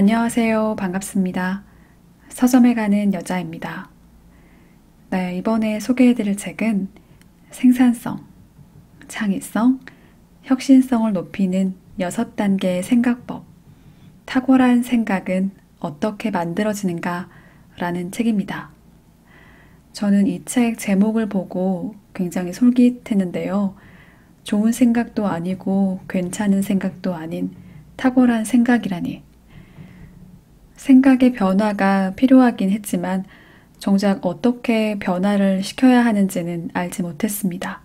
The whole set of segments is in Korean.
안녕하세요. 반갑습니다. 서점에 가는 여자입니다. 네, 이번에 소개해드릴 책은 생산성, 창의성, 혁신성을 높이는 6단계의 생각법, 탁월한 생각은 어떻게 만들어지는가 라는 책입니다. 저는 이 책 제목을 보고 굉장히 솔깃했는데요. 좋은 생각도 아니고 괜찮은 생각도 아닌 탁월한 생각이라니. 생각의 변화가 필요하긴 했지만 정작 어떻게 변화를 시켜야 하는지는 알지 못했습니다.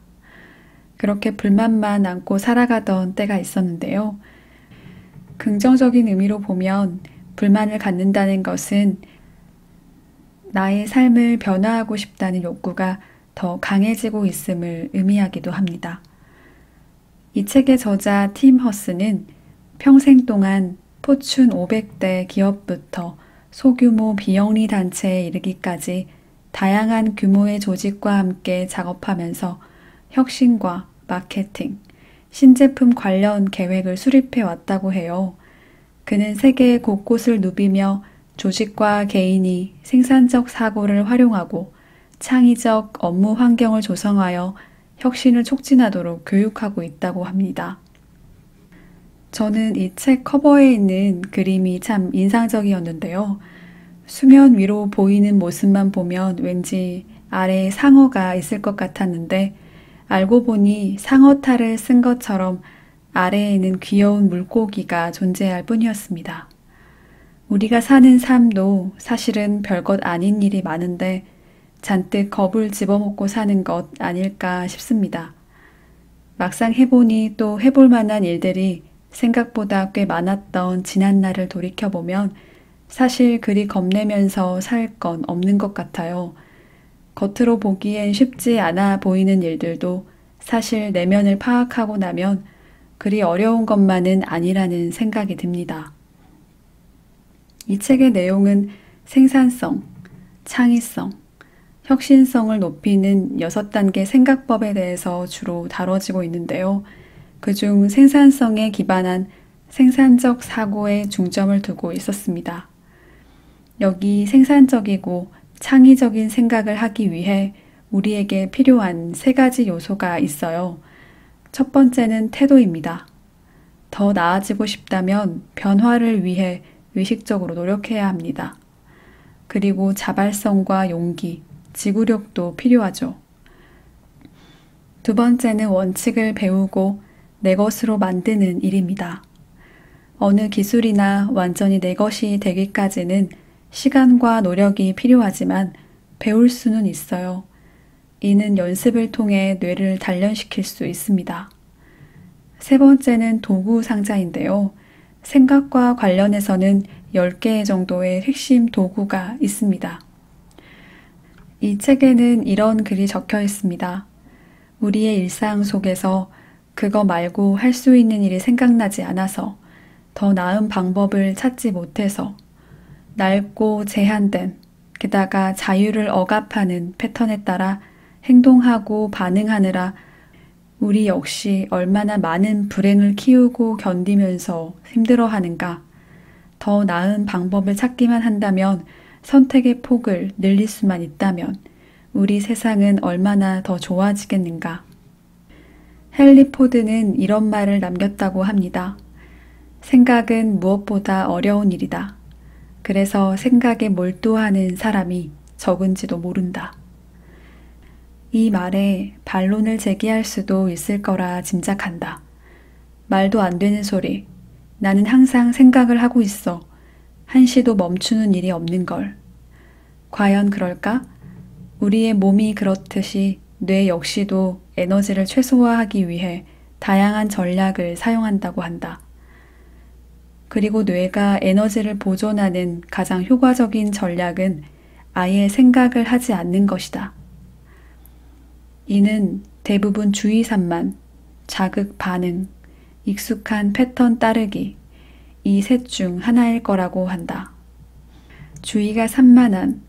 그렇게 불만만 안고 살아가던 때가 있었는데요. 긍정적인 의미로 보면 불만을 갖는다는 것은 나의 삶을 변화하고 싶다는 욕구가 더 강해지고 있음을 의미하기도 합니다. 이 책의 저자 팀 허스는 평생 동안 포춘 500대 기업부터 소규모 비영리 단체에 이르기까지 다양한 규모의 조직과 함께 작업하면서 혁신과 마케팅, 신제품 관련 계획을 수립해 왔다고 해요. 그는 세계 곳곳을 누비며 조직과 개인이 생산적 사고를 활용하고 창의적 업무 환경을 조성하여 혁신을 촉진하도록 교육하고 있다고 합니다. 저는 이 책 커버에 있는 그림이 참 인상적이었는데요. 수면 위로 보이는 모습만 보면 왠지 아래에 상어가 있을 것 같았는데 알고 보니 상어탈을 쓴 것처럼 아래에는 귀여운 물고기가 존재할 뿐이었습니다. 우리가 사는 삶도 사실은 별것 아닌 일이 많은데 잔뜩 겁을 집어먹고 사는 것 아닐까 싶습니다. 막상 해보니 또 해볼 만한 일들이 생각보다 꽤 많았던 지난날을 돌이켜보면 사실 그리 겁내면서 살 건 없는 것 같아요. 겉으로 보기엔 쉽지 않아 보이는 일들도 사실 내면을 파악하고 나면 그리 어려운 것만은 아니라는 생각이 듭니다. 이 책의 내용은 생산성, 창의성, 혁신성을 높이는 6단계 생각법에 대해서 주로 다뤄지고 있는데요. 그중 생산성에 기반한 생산적 사고에 중점을 두고 있었습니다. 여기 생산적이고 창의적인 생각을 하기 위해 우리에게 필요한 3가지 요소가 있어요. 첫 번째는 태도입니다. 더 나아지고 싶다면 변화를 위해 의식적으로 노력해야 합니다. 그리고 자발성과 용기, 지구력도 필요하죠. 두 번째는 원칙을 배우고 내 것으로 만드는 일입니다. 어느 기술이나 완전히 내 것이 되기까지는 시간과 노력이 필요하지만 배울 수는 있어요. 이는 연습을 통해 뇌를 단련시킬 수 있습니다. 세 번째는 도구 상자인데요. 생각과 관련해서는 10개 정도의 핵심 도구가 있습니다. 이 책에는 이런 글이 적혀 있습니다. 우리의 일상 속에서 그거 말고 할 수 있는 일이 생각나지 않아서, 더 나은 방법을 찾지 못해서, 낡고 제한된, 게다가 자유를 억압하는 패턴에 따라 행동하고 반응하느라 우리 역시 얼마나 많은 불행을 키우고 견디면서 힘들어하는가. 더 나은 방법을 찾기만 한다면, 선택의 폭을 늘릴 수만 있다면 우리 세상은 얼마나 더 좋아지겠는가. 헨리 포드는 이런 말을 남겼다고 합니다. 생각은 무엇보다 어려운 일이다. 그래서 생각에 몰두하는 사람이 적은지도 모른다. 이 말에 반론을 제기할 수도 있을 거라 짐작한다. 말도 안 되는 소리. 나는 항상 생각을 하고 있어. 한시도 멈추는 일이 없는 걸. 과연 그럴까? 우리의 몸이 그렇듯이 뇌 역시도 에너지를 최소화하기 위해 다양한 전략을 사용한다고 한다. 그리고 뇌가 에너지를 보존하는 가장 효과적인 전략은 아예 생각을 하지 않는 것이다. 이는 대부분 주의 산만, 자극 반응, 익숙한 패턴 따르기, 이 셋 중 하나일 거라고 한다. 주의가 산만한,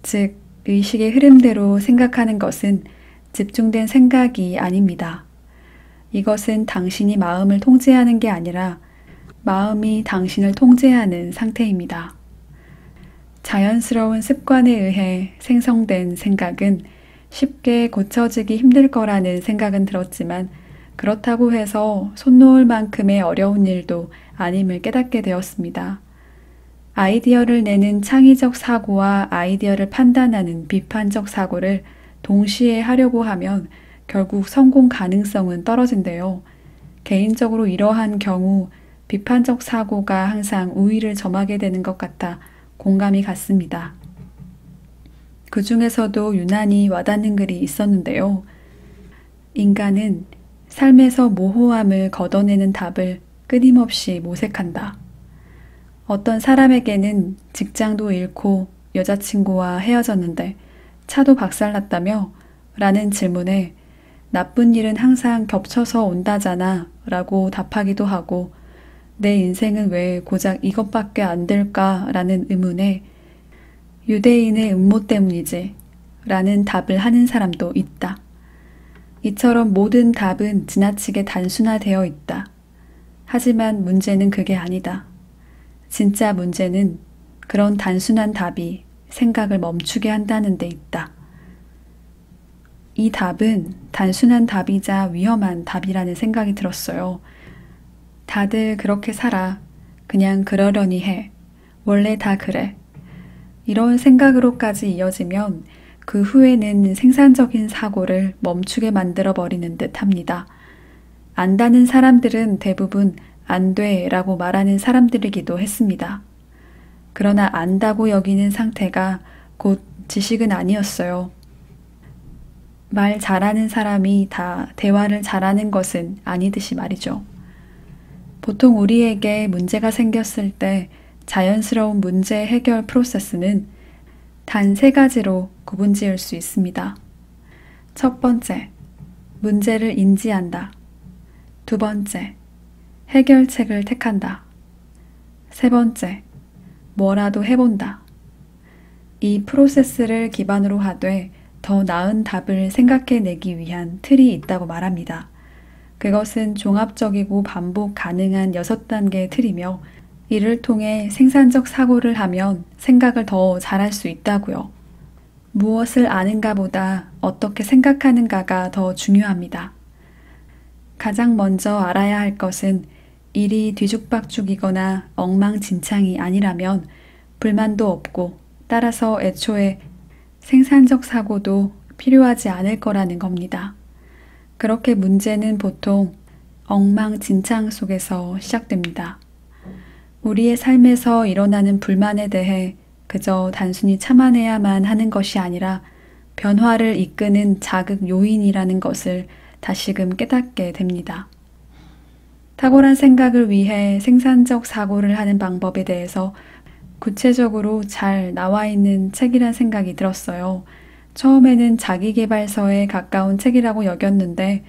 즉 의식의 흐름대로 생각하는 것은 집중된 생각이 아닙니다. 이것은 당신이 마음을 통제하는 게 아니라 마음이 당신을 통제하는 상태입니다. 자연스러운 습관에 의해 생성된 생각은 쉽게 고쳐지기 힘들 거라는 생각은 들었지만 그렇다고 해서 손 놓을 만큼의 어려운 일도 아님을 깨닫게 되었습니다. 아이디어를 내는 창의적 사고와 아이디어를 판단하는 비판적 사고를 동시에 하려고 하면 결국 성공 가능성은 떨어진대요. 개인적으로 이러한 경우 비판적 사고가 항상 우위를 점하게 되는 것 같아 공감이 갔습니다. 그 중에서도 유난히 와닿는 글이 있었는데요. 인간은 삶에서 모호함을 걷어내는 답을 끊임없이 모색한다. 어떤 사람에게는 직장도 잃고 여자친구와 헤어졌는데 차도 박살났다며? 라는 질문에 나쁜 일은 항상 겹쳐서 온다잖아 라고 답하기도 하고 내 인생은 왜 고작 이것밖에 안 될까? 라는 의문에 유대인의 음모 때문이지 라는 답을 하는 사람도 있다. 이처럼 모든 답은 지나치게 단순화되어 있다. 하지만 문제는 그게 아니다. 진짜 문제는 그런 단순한 답이 생각을 멈추게 한다는 데 있다. 이 답은 단순한 답이자 위험한 답이라는 생각이 들었어요. 다들 그렇게 살아. 그냥 그러려니 해. 원래 다 그래. 이런 생각으로까지 이어지면 그 후에는 생산적인 사고를 멈추게 만들어 버리는 듯 합니다. 안다는 사람들은 대부분 안 돼 라고 말하는 사람들이기도 했습니다. 그러나 안다고 여기는 상태가 곧 지식은 아니었어요. 말 잘하는 사람이 다 대화를 잘하는 것은 아니듯이 말이죠. 보통 우리에게 문제가 생겼을 때 자연스러운 문제 해결 프로세스는 단 3가지로 구분 지을 수 있습니다. 첫 번째, 문제를 인지한다. 두 번째, 해결책을 택한다. 세 번째, 뭐라도 해본다. 이 프로세스를 기반으로 하되 더 나은 답을 생각해내기 위한 틀이 있다고 말합니다. 그것은 종합적이고 반복 가능한 6단계의 틀이며 이를 통해 생산적 사고를 하면 생각을 더 잘할 수 있다고요. 무엇을 아는가 보다 어떻게 생각하는가가 더 중요합니다. 가장 먼저 알아야 할 것은 일이 뒤죽박죽이거나 엉망진창이 아니라면 불만도 없고 따라서 애초에 생산적 사고도 필요하지 않을 거라는 겁니다. 그렇게 문제는 보통 엉망진창 속에서 시작됩니다. 우리의 삶에서 일어나는 불만에 대해 그저 단순히 참아내야만 하는 것이 아니라 변화를 이끄는 자극 요인이라는 것을 다시금 깨닫게 됩니다. 탁월한 생각을 위해 생산적 사고를 하는 방법에 대해서 구체적으로 잘 나와 있는 책이란 생각이 들었어요. 처음에는 자기계발서에 가까운 책이라고 여겼는데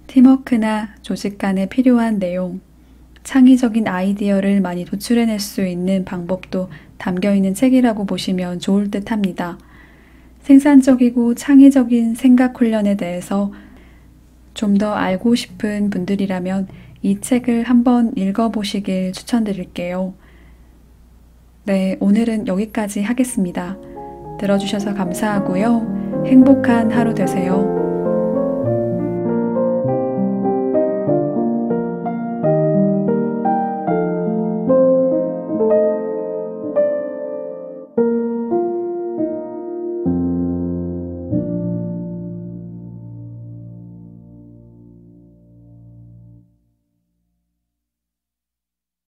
팀워크나 조직 간에 필요한 내용, 창의적인 아이디어를 많이 도출해낼 수 있는 방법도 담겨있는 책이라고 보시면 좋을 듯 합니다. 생산적이고 창의적인 생각 훈련에 대해서 좀 더 알고 싶은 분들이라면 이 책을 한번 읽어보시길 추천드릴게요. 네, 오늘은 여기까지 하겠습니다. 들어주셔서 감사하고요. 행복한 하루 되세요.